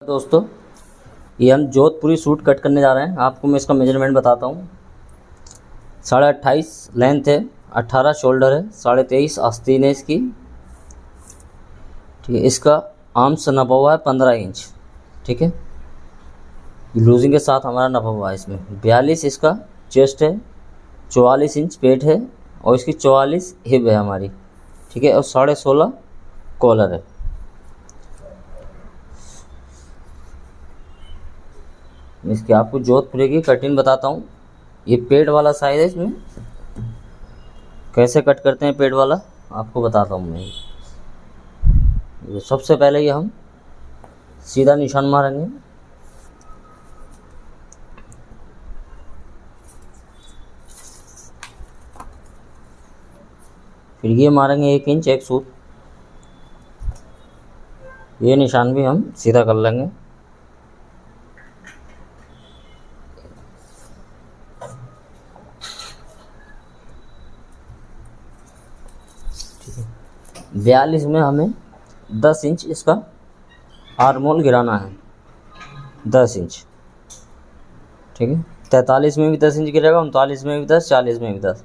दोस्तों, ये हम जोधपुरी सूट कट करने जा रहे हैं। आपको मैं इसका मेजरमेंट बताता हूँ। 28.5 लेंथ है, 18 शोल्डर है, 23.5 आस्तीन है इसकी। ठीक है, इसका आर्म्स नपा हुआ है 15 इंच। ठीक है, लूजिंग के साथ हमारा नपा हुआ है इसमें। 42 इसका चेस्ट है, 44 इंच पेट है और इसकी 44 हिप है हमारी। ठीक है, और 16.5 कॉलर है। इसकी आपको जोधपुरी की कटिंग बताता हूँ। ये पेड़ वाला साइज है, इसमें कैसे कट करते हैं पेड़ वाला आपको बताता हूँ मैं। ये सबसे पहले ये हम सीधा निशान मारेंगे। फिर ये मारेंगे 1 इंच एक सूत। ये निशान भी हम सीधा कर लेंगे। ठीक है, 42 में हमें 10 इंच इसका आर्मोल गिराना है, 10 इंच। ठीक है, 43 में भी 10 इंच गिरेगा, 39 में भी 10, 40 में भी 10।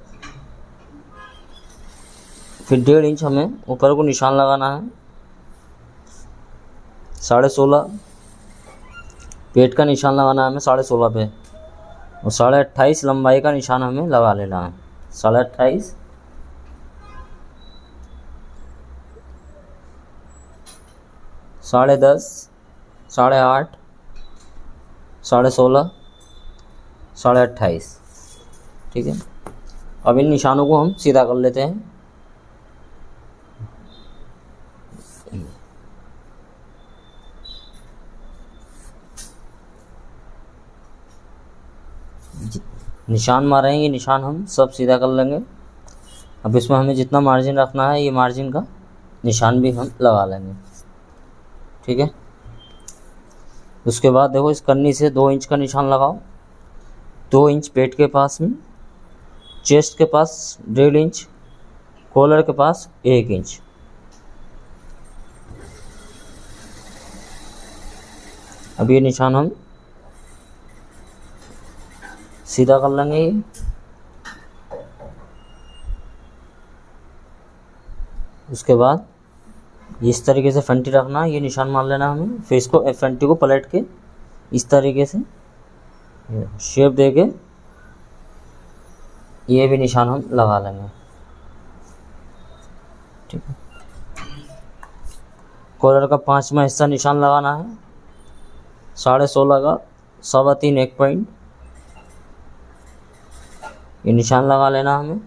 फिर 1.5 इंच हमें ऊपर को निशान लगाना है। 16.5 पेट का निशान लगाना है हमें 16.5 पे, और 28.5 लंबाई का निशान हमें लगा लेना है। 28.5, 10.5, 8.5, 16.5, 28.5। ठीक है, अब इन निशानों को हम सीधा कर लेते हैं। निशान मारेंगे, निशान हम सब सीधा कर लेंगे। अब इसमें हमें जितना मार्जिन रखना है, ये मार्जिन का निशान भी हम लगा लेंगे। ठीक है, उसके बाद देखो, इस कन्नी से 2 इंच का निशान लगाओ। 2 इंच पेट के पास में, चेस्ट के पास 1.5 इंच, कॉलर के पास 1 इंच। अब ये निशान हम सीधा कर लेंगे। ये उसके बाद इस तरीके से फंटी रखना है, ये निशान मान लेना हमें। फिर इसको फंटी को पलट के इस तरीके से शेप दे के ये भी निशान हम लगा लेंगे। ठीक है, कॉलर का 5वां हिस्सा निशान लगाना है। 16.5 का 3.25 1 पॉइंट, ये निशान लगा लेना हमें।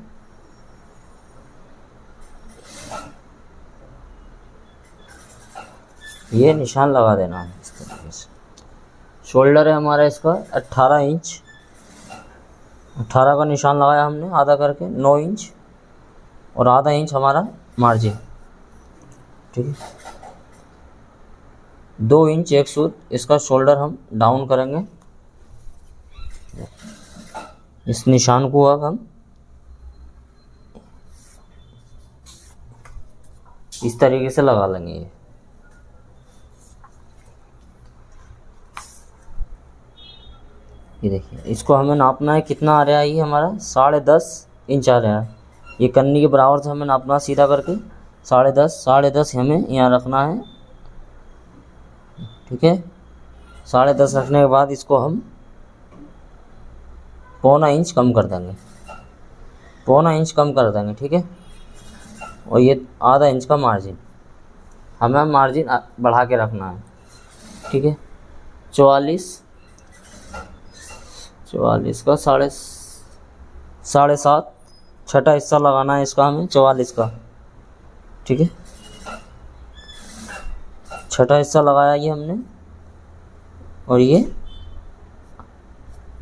ये निशान लगा देना है इस तरीके से। शोल्डर है हमारा इसका 18 इंच। 18 का निशान लगाया हमने आधा करके, 9 इंच, और आधा इंच हमारा मार्जिन। ठीक है, 2 इंच एक सूत इसका शोल्डर हम डाउन करेंगे। इस निशान को अब हम इस तरीके से लगा लेंगे। ये देखिए, इसको हमें नापना है कितना आ रहा है। ये हमारा 10.5 इंच आ रहा है। ये कन्नी के बराबर से हमें नापना है सीधा करके। 10.5 हमें यहाँ रखना है। ठीक है, 10.5 रखने के बाद इसको हम 1.25 इंच कम कर देंगे। 1.25 इंच कम कर देंगे। ठीक है, और ये आधा इंच का मार्जिन हमें मार्जिन बढ़ा के रखना है। ठीक है, 44 का 7.5 छठा हिस्सा लगाना है इसका हमें 44 का। ठीक है, छठा हिस्सा लगाया ये हमने, और ये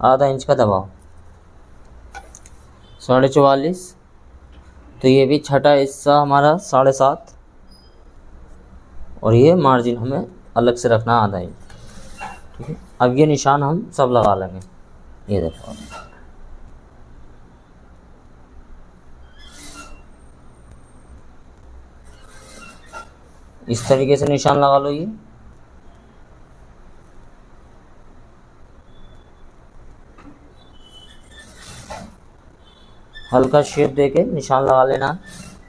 आधा इंच का दबाव 44.5। तो ये भी छठा हिस्सा हमारा 7.5, और ये मार्जिन हमें अलग से रखना है आधा इंच। ठीक है, अब ये निशान हम सब लगा लेंगे। ये देखो, इस तरीके से निशान लगा लो। ये हल्का शेप दे के निशान लगा लेना है,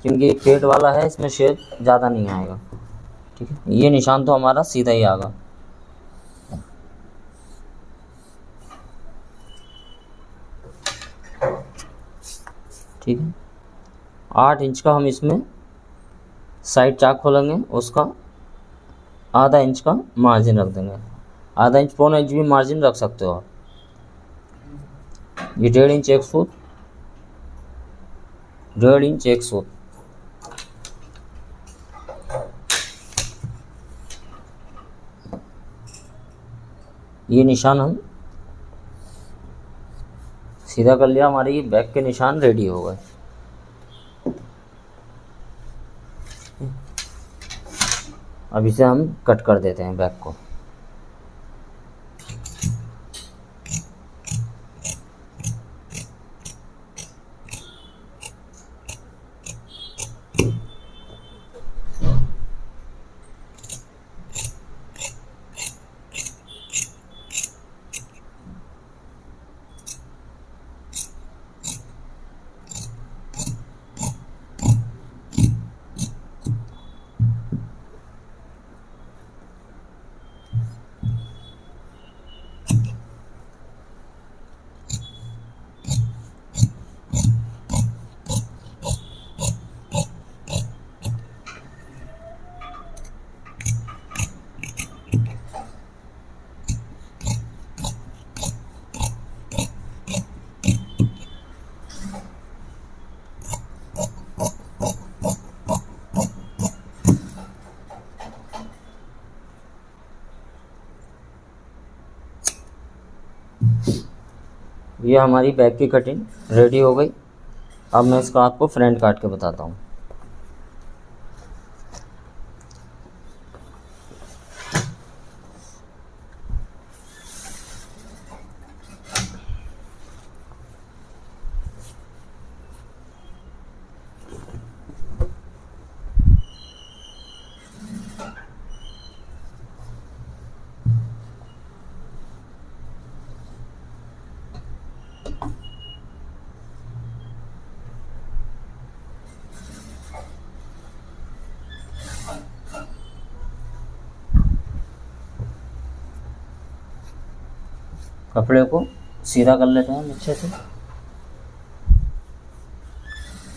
क्योंकि पेट वाला है इसमें शेप ज़्यादा नहीं आएगा। ठीक है, ये निशान तो हमारा सीधा ही आएगा। ठीक है, 8 इंच का हम इसमें साइड चाक खोलेंगे, उसका आधा इंच का मार्जिन रख देंगे। आधा इंच पौना इंच भी मार्जिन रख सकते हो आप। ये 1.5 इंच एक सूत, 1.5 इंच एक सूत। ये निशान हम सीधा कर लिया, हमारे ये बैक के निशान रेडी हो गए। अब इसे हम कट कर देते हैं बैक को। ये हमारी बैक की कटिंग रेडी हो गई। अब मैं इसका आपको फ्रंट काट के बताता हूँ। कपड़े को सीधा कर लेते हैं अच्छे से,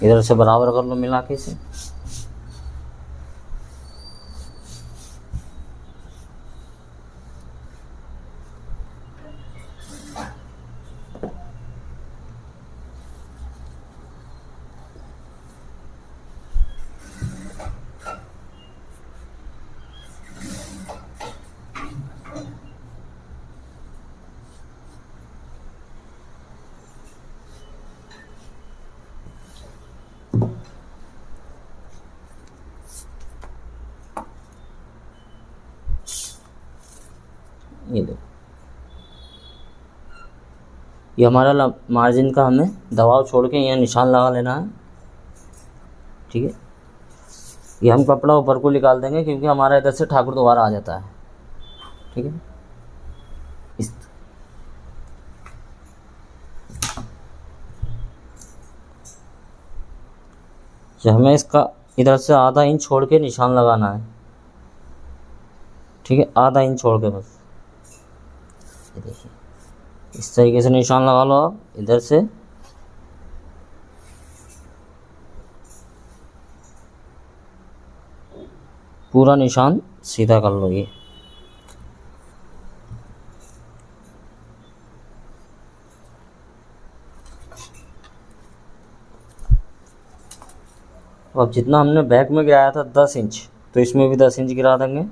इधर से बराबर कर लो मिला के इसे। ये देखो, ये हमारा मार्जिन का हमें दबाव छोड़ के यहाँ निशान लगा लेना है। ठीक है, ये हम कपड़ा ऊपर को निकाल देंगे क्योंकि हमारा इधर से ठाकुर दोबारा आ जाता है। ठीक है, इस जो हमें इसका इधर से आधा इंच छोड़ के निशान लगाना है। ठीक है, आधा इंच छोड़ के बस। ये देखिए, इस तरीके से निशान लगा लो आप इधर से। पूरा निशान सीधा कर लो ये। अब जितना हमने बैक में गिराया था 10 इंच, तो इसमें भी 10 इंच गिरा देंगे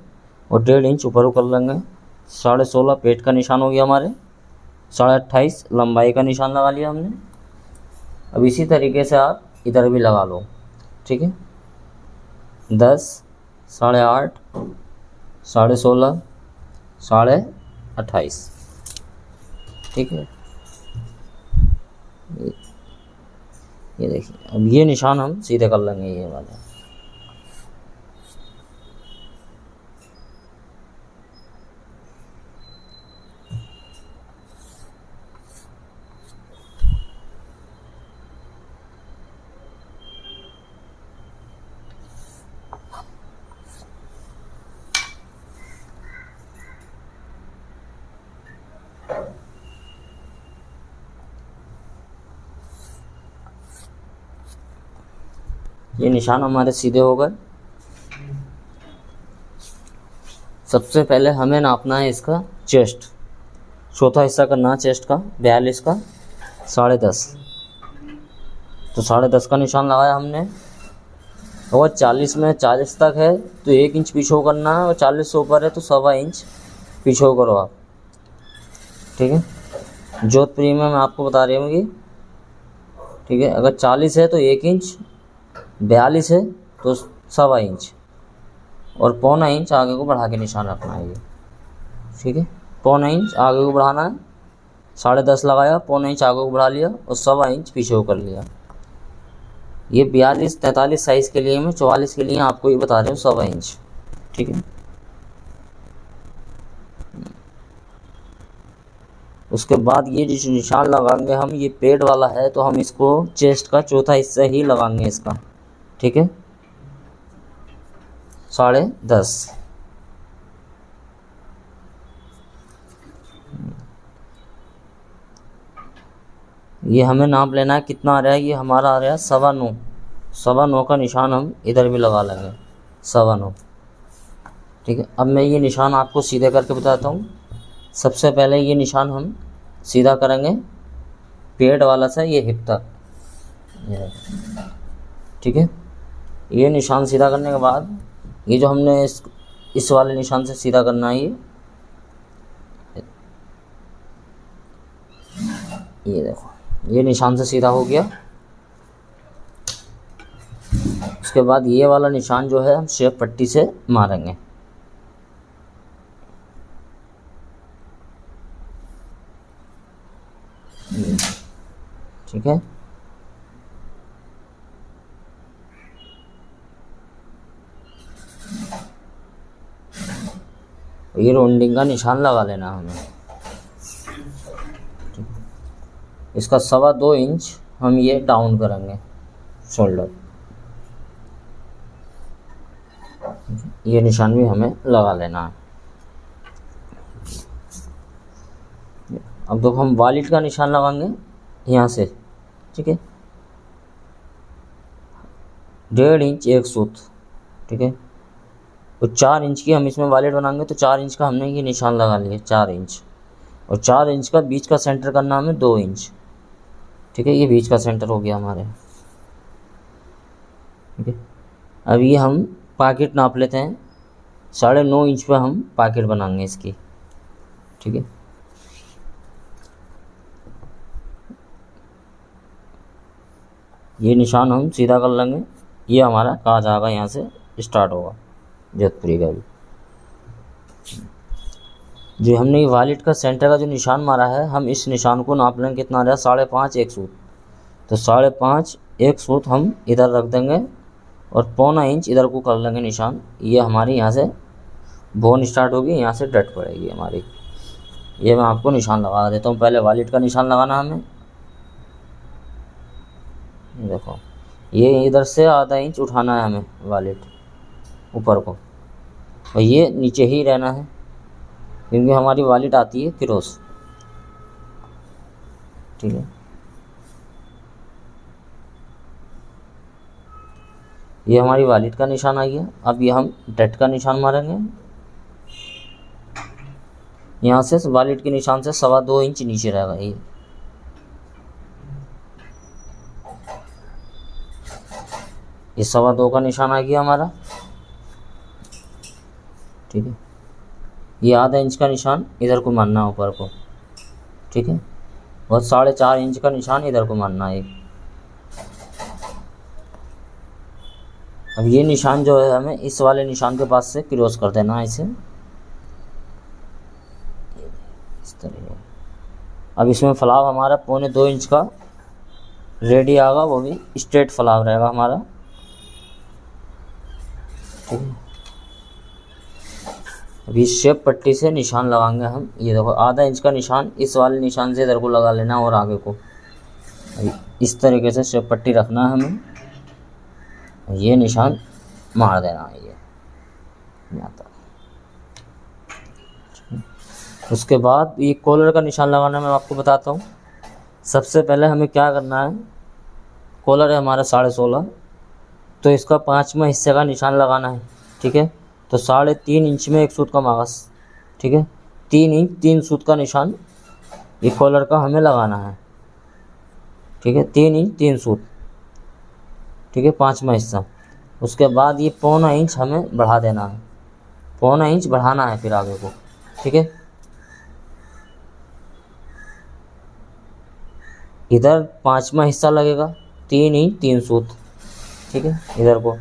और 1.5 इंच ऊपर कर लेंगे। 16.5 पेट का निशान हो गया हमारे, 28.5 लंबाई का निशान लगा लिया हमने। अब इसी तरीके से आप इधर भी लगा लो। ठीक है, 10, 8.5, 16.5, 28। ठीक है, ये देखिए, अब ये निशान हम सीधे कर लेंगे ये वाला। ये निशान हमारे सीधे हो गए। सबसे पहले हमें नापना है इसका चेस्ट, चौथा हिस्सा करना है चेस्ट का 42 का 10.5। तो 10.5 का निशान लगाया हमने। और 40 में 40 तक है तो 1 इंच पीछे करना है, और 40 से ऊपर है तो 1.25 इंच पीछे करो आप। ठीक है, जोधपुरी में मैं आपको बता रही हूँ ये। ठीक है, अगर 40 है तो 1 इंच, 42 है तो 1.25 इंच, और 0.25 इंच आगे को बढ़ा के निशान रखना है ये। ठीक है, 0.25 इंच आगे को बढ़ाना है। 10.5 लगाया, 0.25 इंच आगे को बढ़ा लिया और 1.25 इंच पीछे को कर लिया। ये 42-43 साइज़ के लिए मैं 44 के लिए आपको ये बता रही हूँ 1.25 इंच। ठीक है, उसके बाद ये जो निशान लगाएंगे हम, ये पेट वाला है तो हम इसको चेस्ट का चौथा हिस्सा ही लगाएंगे इसका। ठीक है, 10.5। ये हमें नाप लेना है कितना आ रहा है। ये हमारा आ रहा है 9.25। 9.25 का निशान हम इधर भी लगा लेंगे 9.25। ठीक है, अब मैं ये निशान आपको सीधे करके बताता हूँ। सबसे पहले ये निशान हम सीधा करेंगे पेट वाला से ये हिप तक। ठीक है, ये निशान सीधा करने के बाद ये जो हमने इस वाले निशान से सीधा करना है ये देखो, ये निशान से सीधा हो गया। उसके बाद ये वाला निशान जो है हम शेप पट्टी से मारेंगे। ठीक है, ये राउंडिंग का निशान लगा लेना हमें। इसका 2.25 इंच हम ये डाउन करेंगे शोल्डर। ये निशान भी हमें लगा लेना है। अब देखो हम वॉलेट का निशान लगाएंगे यहाँ से। ठीक है, 1.5 इंच एक सूत। ठीक है, तो 4 इंच की हम इसमें वॉलेट बनाएंगे तो 4 इंच का हमने ये निशान लगा लिया 4 इंच, और 4 इंच का बीच का सेंटर करना हमें 2 इंच। ठीक है, ये बीच का सेंटर हो गया हमारे। ठीक है, अब ये हम पॉकेट नाप लेते हैं। 9.5 इंच पे हम पॉकेट बनाएंगे इसकी। ठीक है, ये निशान हम सीधा कर लेंगे। ये हमारा कहा जाएगा यहाँ से स्टार्ट होगा जोधपुरी का भी। जो हमने ये वॉलेट का सेंटर का जो निशान मारा है, हम इस निशान को नाप लेंगे कितना आ रहा है 5.5 एक सूत। तो 5.5 एक सूत हम इधर रख देंगे और 0.25 इंच इधर को कर लेंगे निशान। ये हमारी यहाँ से बोन स्टार्ट होगी, यहाँ से डट पड़ेगी हमारी। ये मैं आपको निशान लगा देता हूँ। पहले वॉलेट का निशान लगाना हमें। देखो, ये इधर से आधा इंच उठाना है हमें वॉलेट ऊपर को, और ये नीचे ही रहना है क्योंकि हमारी वॉलेट आती है क्रॉस। ठीक है, ये हमारी वॉलेट का निशान आ गया। अब ये हम डट का निशान मारेंगे। यहाँ से वॉलेट के निशान से 2.25 इंच नीचे रहेगा ये। ये 2.25 का निशान आ गया हमारा। ठीक है, ये आधा इंच का निशान इधर को मारना है ऊपर को। ठीक है, और 4.5 इंच का निशान इधर को मारना है। अब ये निशान जो है हमें इस वाले निशान के पास से क्रॉस कर देना है इसे इस तरह। अब इसमें फलाव हमारा 2.25 इंच का रेडी आएगा, वो भी स्ट्रेट फलाव रहेगा हमारा। ठीक है, अभी शेप पट्टी से निशान लगाएंगे हम। ये देखो, आधा इंच का निशान इस वाले निशान से इधर को लगा लेना और आगे को अभी इस तरीके से शेप पट्टी रखना है हमें। ये निशान मार देना है ये यहाँ तक। उसके बाद ये कॉलर का निशान लगाना मैं आपको बताता हूँ। सबसे पहले हमें क्या करना है, कॉलर है हमारा 16.5। तो इसका 5वें हिस्से का निशान लगाना है। ठीक है, तो 3.5 इंच में एक सूत का मागास। ठीक है, 3 इंच 3 सूत का निशान ये कॉलर का हमें लगाना है। ठीक है, 3 इंच 3 सूत। ठीक है, 5वां हिस्सा। उसके बाद ये 1.25 इंच हमें बढ़ा देना है, 1.25 इंच बढ़ाना है फिर आगे को। ठीक है, इधर 5वां हिस्सा लगेगा 3 इंच 3 सूत। ठीक है, इधर को।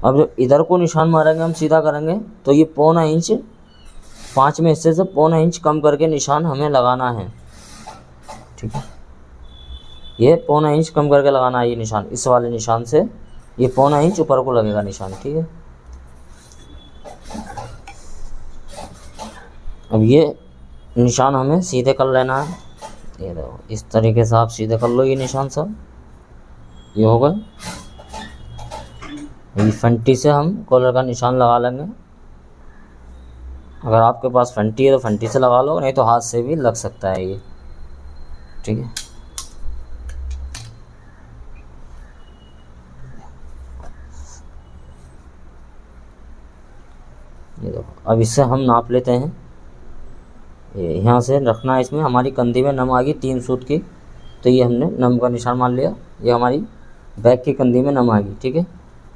अब जो इधर को निशान मारेंगे हम सीधा करेंगे तो ये 1.25 इंच 5वें हिस्से से 1.25 इंच कम करके निशान हमें लगाना है। ठीक है, ये 1.25 इंच कम करके लगाना है। ये निशान इस वाले निशान से ये 1.25 इंच ऊपर को लगेगा निशान। ठीक है, अब ये निशान हमें सीधे कर लेना है। ये देखो इस तरीके से आप सीधे कर लो ये निशान सब। ये हो गए। ये फंटी से हम कॉलर का निशान लगा लेंगे। अगर आपके पास फंटी है तो फंटी से लगा लो, नहीं तो हाथ से भी लग सकता है ये। ठीक है, ये देखो। अब इससे हम नाप लेते हैं। यहाँ से रखना है, इसमें हमारी कंधी में नम आ गई 3 सूत की, तो ये हमने नम का निशान मान लिया। ये हमारी बैक की कंधी में नम आ गई। ठीक है,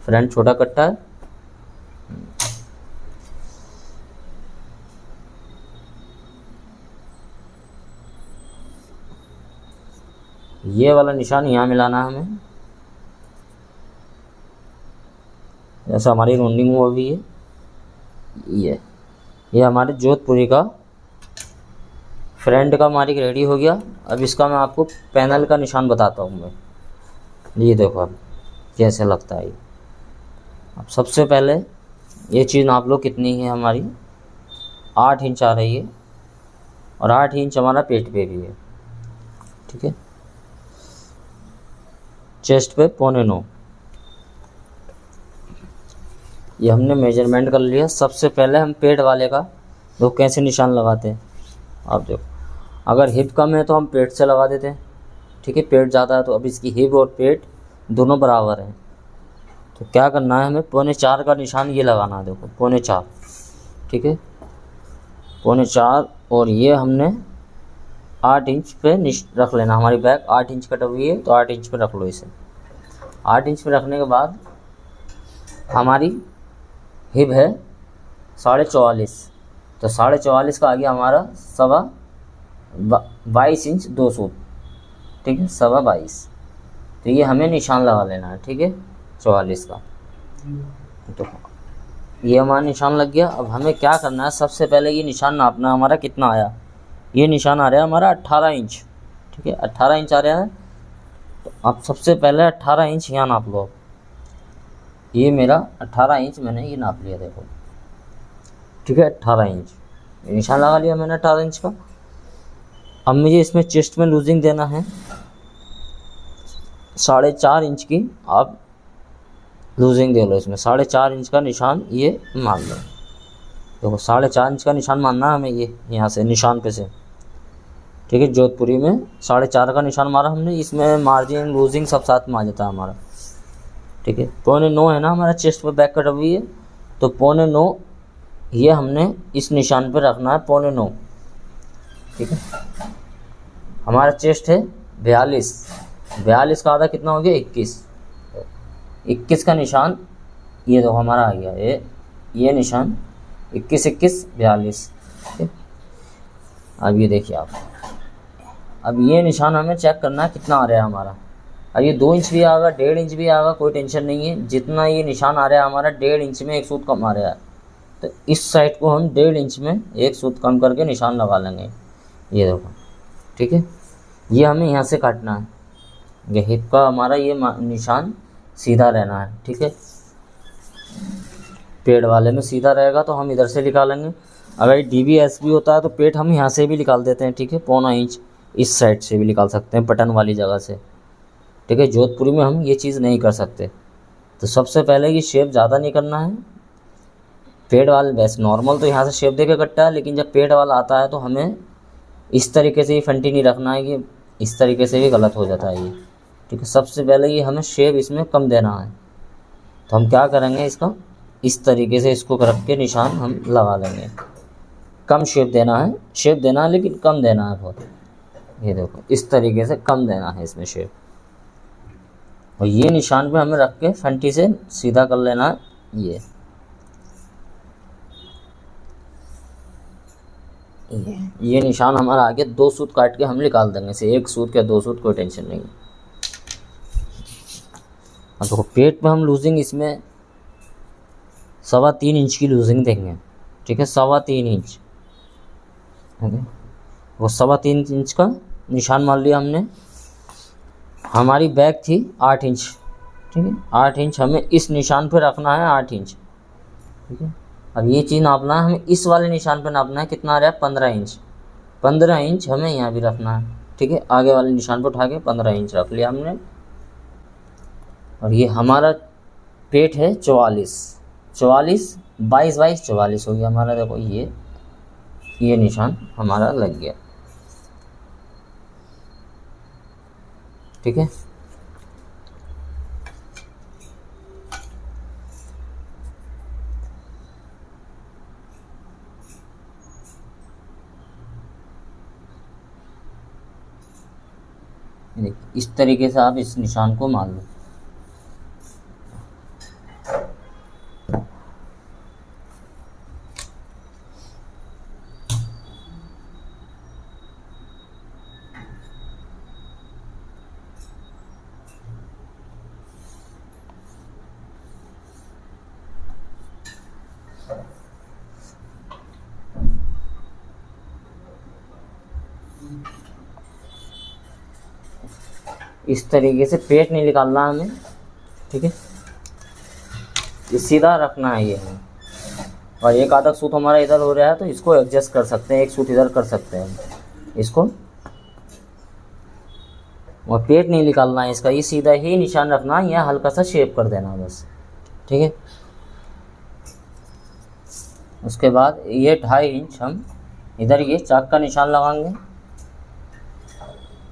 फ्रंट छोटा कट्टा है। ये वाला निशान यहाँ मिलाना है हमें, जैसा हमारी राउंडिंग वो भी है। ये हमारे जोधपुरी का फ्रंट का मार्क रेडी हो गया। अब इसका मैं आपको पैनल का निशान बताता हूँ मैं। ये देखो अब कैसे लगता है ये। अब सबसे पहले ये चीज़ नाप लो कितनी है हमारी। 8 इंच आ रही है और 8 इंच हमारा पेट पे भी है। ठीक है, चेस्ट पे 8.25। ये हमने मेजरमेंट कर लिया। सबसे पहले हम पेट वाले का तो कैसे निशान लगाते हैं आप देखो। अगर हिप कम है तो हम पेट से लगा देते हैं। ठीक है, पेट ज़्यादा है तो अब इसकी हिप और पेट दोनों बराबर हैं, तो क्या करना है हमें 4.25 का निशान ये लगाना है। देखो 4.25। ठीक है, 4.25। और ये हमने 8 इंच पे रख लेना। हमारी बैक 8 इंच कट हुई है तो 8 इंच पे रख लो इसे। 8 इंच पे रखने के बाद हमारी हिप है 44.5, तो 44.5 का आ गया हमारा 22 इंच 2 सूत। ठीक है, 22.5। तो ये हमें निशान लगा लेना है। ठीक है, 44 का। तो ये हमारा निशान लग गया। अब हमें क्या करना है, सबसे पहले ये निशान नापना हमारा कितना आया। ये निशान आ रहा है हमारा 18 इंच। ठीक है, 18 इंच आ रहा है। तो अब सबसे पहले 18 इंच यहाँ नाप लो। ये मेरा 18 इंच मैंने ये नाप लिया देखो। ठीक है, 18 इंच निशान लगा लिया मैंने 18 इंच का। अब मुझे इसमें चेस्ट में लूजिंग देना है 4.5 इंच की। आप लूजिंग दे लो इसमें। 4.5 इंच का निशान ये मान लो। देखो 4.5 इंच का निशान मानना है हमें ये यहाँ से निशान पे से। ठीक है, जोधपुरी में 4.5 का निशान मारा हमने। इसमें मार्जिन लूजिंग सब साथ में आ जाता है हमारा। ठीक है, 9.25 है ना हमारा चेस्ट पे बैक कट हुई है, तो 9.25 ये हमने इस निशान पे रखना है 9.25। ठीक है, हमारा चेस्ट है 42 का आधा कितना हो गया 21 का निशान। ये तो हमारा आ गया ये निशान 21 42। ठीक है, अब ये देखिए आप। अब ये निशान हमें चेक करना है कितना आ रहा है हमारा। अब ये 2 इंच भी आएगा 1.5 इंच भी आएगा, कोई टेंशन नहीं है। जितना ये निशान आ रहा है हमारा 1.5 इंच में एक सूत कम आ रहा है, तो इस साइड को हम 1.5 इंच में एक सूत कम करके निशान लगा लेंगे। ये देखो। ठीक है, ये हमें यहाँ से काटना है। ये हिप का हमारा ये निशान सीधा रहना है। ठीक है, पेट वाले में सीधा रहेगा तो हम इधर से निकालेंगे। अगर DBS भी होता है तो पेट हम यहाँ से भी निकाल देते हैं। ठीक है, 1.25 इंच इस साइड से भी निकाल सकते हैं बटन वाली जगह से। ठीक है, जोधपुरी में हम ये चीज़ नहीं कर सकते। तो सबसे पहले ये शेप ज़्यादा नहीं करना है। पेट वाले वैसे नॉर्मल तो यहाँ से शेप दे के कटता है, लेकिन जब पेट वाला आता है तो हमें इस तरीके से ही फंटी नहीं रखना है कि इस तरीके से भी गलत हो जाता है ये। ठीक है। सबसे पहले ये हमें शेप इसमें कम देना है, तो हम क्या करेंगे, इसका इस तरीके से इसको रख के निशान हम लगा लेंगे। कम शेप देना है, शेप देना है लेकिन कम देना है बहुत। ये देखो इस तरीके से कम देना है इसमें शेप, और ये निशान पे हमें रख के फंटी से सीधा कर लेना है। ये निशान हमारा आगे 2 सूत काट के हम निकाल देंगे इसे, 1 सूत या 2 सूत, कोई टेंशन नहीं। अब देखो पेट पे हम लूजिंग इसमें 3.25 इंच की लूजिंग देंगे, ठीक है, 3.25 इंच। वो 3.25 इंच का निशान मान लिया हमने। हमारी बैक थी 8 इंच, ठीक है, 8 इंच हमें इस निशान पे रखना है, 8 इंच, ठीक है। अब ये चीज़ नापना है हमें, इस वाले निशान पे नापना है, कितना आ रहा है 15 इंच। 15 इंच हमें यहाँ भी रखना है, ठीक है। आगे वाले निशान पर उठा के 15 इंच रख लिया हमने। और ये हमारा पेट है 44, 22 44 हो गया हमारा। देखो ये निशान हमारा लग गया, ठीक है। इस तरीके से आप इस निशान को मान लो। इस तरीके से पेट नहीं निकालना हमें, ठीक है, ये सीधा रखना है ये हमें। और एक आधा सूत हमारा इधर हो रहा है तो इसको एडजस्ट कर सकते हैं, एक सूत इधर कर सकते हैं इसको। और पेट नहीं निकालना है इसका, ये सीधा ही निशान रखना है, यहाँ हल्का सा शेप कर देना बस, ठीक है। उसके बाद ये 2.5 इंच हम इधर ये चाक का निशान लगाएंगे,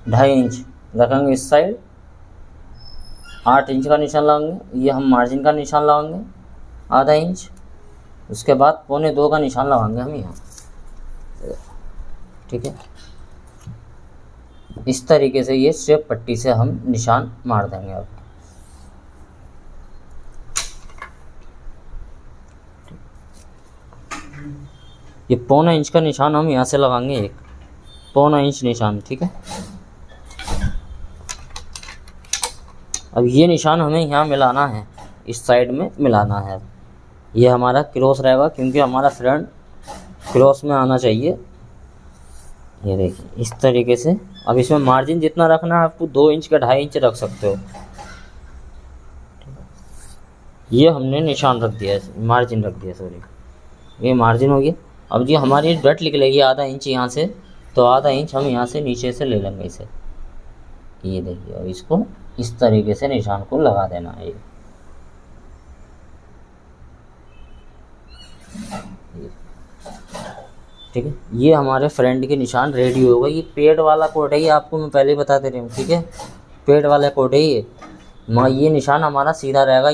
2.5 इंच रखेंगे इस साइड, 8 इंच का निशान लगाएंगे, ये हम मार्जिन का निशान लगाएंगे आधा इंच। उसके बाद 1.25 का निशान लगाएंगे हम यहाँ, ठीक है। इस तरीके से ये शेप पट्टी से हम निशान मार देंगे। अब ये 1.25 इंच का निशान हम यहाँ से लगाएंगे, एक 1.25 इंच निशान, ठीक है। अब ये निशान हमें यहाँ मिलाना है, इस साइड में मिलाना है। अब ये हमारा क्रॉस रहेगा क्योंकि हमारा फ्रंट क्रॉस में आना चाहिए। ये देखिए इस तरीके से। अब इसमें मार्जिन जितना रखना है आपको 2 इंच का 2.5 इंच रख सकते हो। ये हमने निशान रख दिया है, मार्जिन रख दिया, सॉरी, ये मार्जिन हो गया। अब जी हमारी डट निकलेगी आधा इंच यहाँ से, तो आधा इंच हम यहाँ से नीचे से ले लेंगे इसे। ये देखिए, अब इसको इस तरीके से निशान को लगा देना है। ठीक है, ये हमारे फ्रंट के निशान रेडी हो गए। ये पेड़ वाला कोड है, ये आपको मैं पहले ही बता दे रही हूँ, ठीक है, पेड़ वाला कोड है ये निशान हमारा सीधा रहेगा।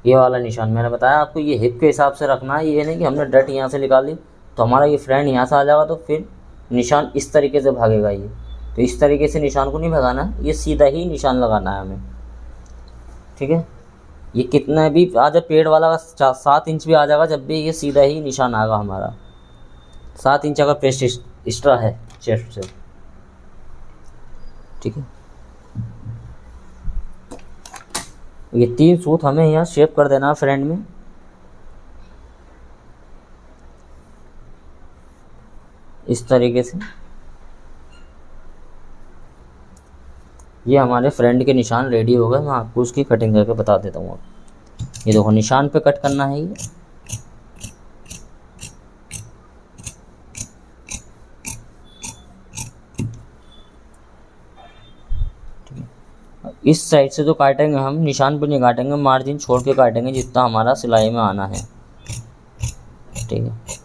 ये वाला निशान मैंने बताया आपको, ये हिप के हिसाब से रखना है। ये नहीं कि हमने डट यहाँ से निकाली तो हमारा ये फ्रंट यहाँ से आ जाएगा तो फिर निशान इस तरीके से भागेगा। ये तो इस तरीके से निशान को नहीं भगाना है, ये सीधा ही निशान लगाना है हमें, ठीक है। ये कितना भी आ जाए, पेड़ वाला 7 इंच भी आ जाएगा, जब भी ये सीधा ही निशान आएगा हमारा। 7 इंच का प्रेस्ट एक्स्ट्रा है चेस्ट से, ठीक है। ये 3 सूत हमें यहाँ शेप कर देना है फ्रंट में। इस तरीके से ये हमारे फ्रंट के निशान रेडी हो गए। मैं आपको उसकी कटिंग करके बता देता हूँ। ये देखो निशान पे कट करना है ये। इस साइड से जो काटेंगे हम, निशान पे नहीं काटेंगे, मार्जिन छोड़ के काटेंगे जितना हमारा सिलाई में आना है, ठीक है।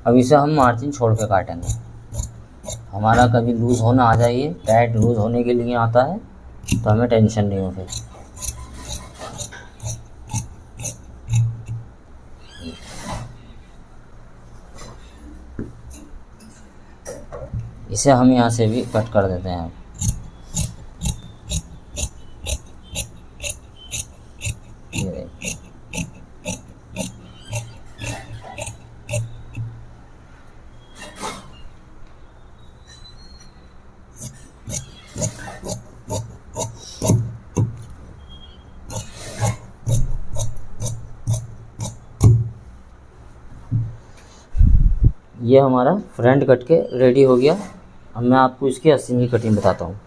अब इसे हम मार्जिन छोड़ के काटेंगे। हमारा कभी लूज़ होना आ जाइए, टाइट लूज़ होने के लिए आता है, तो हमें टेंशन नहीं हो फिर। इसे हम यहाँ से भी कट कर देते हैं। ये देखिए, ये हमारा फ्रंट कट के रेडी हो गया। अब मैं आपको इसकी 80 की कटिंग बताता हूँ।